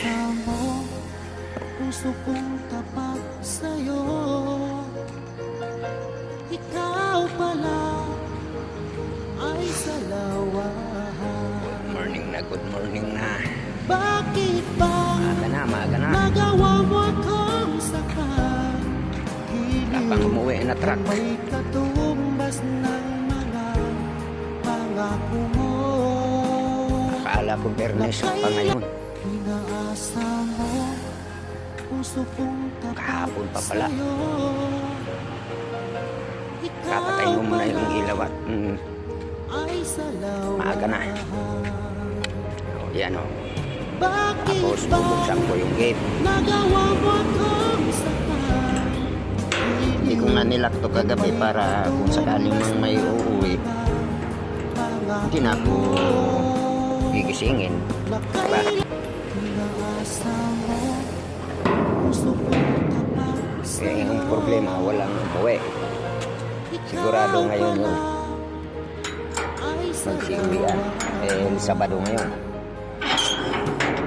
mo, puso kong tapat sa'yo. Ikaw pala ay salawahan. Good morning na. Bakit bang Maaga na. nagawa mo akong saktan? Tapang umuwi na truck. May katumbas ng mga pangako mo. Akala ko Bernes pa ngayon. Inaasa mo, puso kong tapat Kahapon pa pala. sa'yo. Kapatayin mo muna yung ilaw at ay salawahan. maaga na. Yan o. Bakit Tapos bubuksan ko yung gate. nagawa mo akong saktan? Hindi ko na nilak to kagabi para kung sakaling mang may uuwi, hindi na ako gigisingin. Diba? Inaasa mo, puso kong tapat Eh, sa'yo. yung problema, walang umuwi. Sigurado ngayon yun. Magsiuwian. Eh, Sabado ngayon.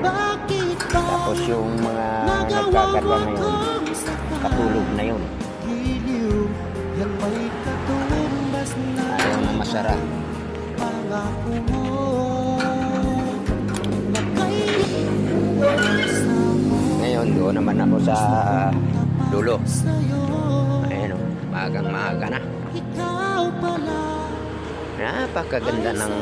Bakit ba Tapos yung mga nagawa mo nagkakarga ngayon, akong saktan? katulog na yun. Giliw, yan may katumbas na Ayaw na masara. pangako mo. Na kailanasa mo, Ngayon, doon naman ako sa dulo. sa'yo. Ayan o, maagang-maaga na. Ikaw pala Napakaganda ng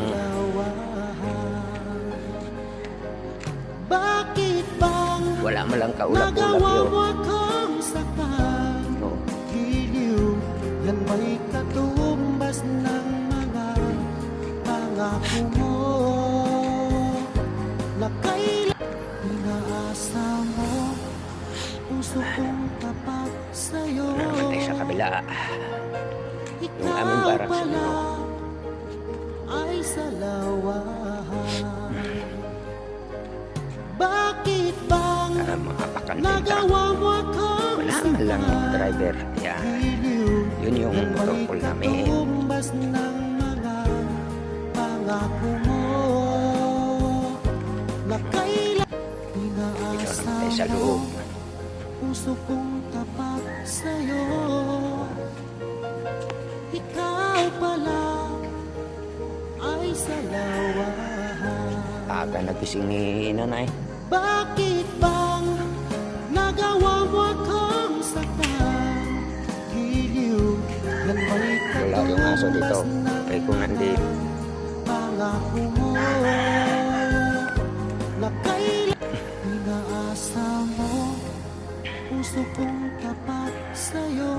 bakit bang wala mo lang kaulap-ulap nagawa yun. mo akong saktan? No. Giliw, yan may katumbas ng mga pangako mo. Na kailan inaasa mo, puso kong tapat sa'yo. Namatay sa kabila. Yung aming Ikaw barracks, pala no? ay salawahan. Bakit bang Makapakantin ka. nagawa mo akong Wala man lang driver. Yan. giliw? Yun yung motor pool namin. Katumbas ng mga pangako mo. Na kailan Ikaw inaasa namatay sa mo, loob. puso kong tapat sa'yo. Ikaw pala ay salawahan. Aga nagising ni nanay. Bakit bang nagawa mo akong saktan? Giliw, yan may Wala yung aso dito. Kaya kung nandito, pangako mo. Na kailan inaasa mo, puso kong tapat sa'yo.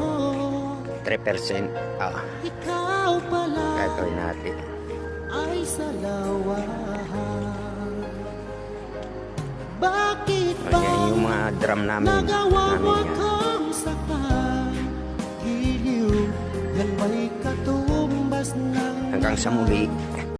3%. Ikaw pala Gagawin natin. ay salawahan. Bakit Ayan ba yung mga drum namin. nagawa mo Namin yan. akong saktan? Giliw, yan may katumbas ng Hanggang sa muli.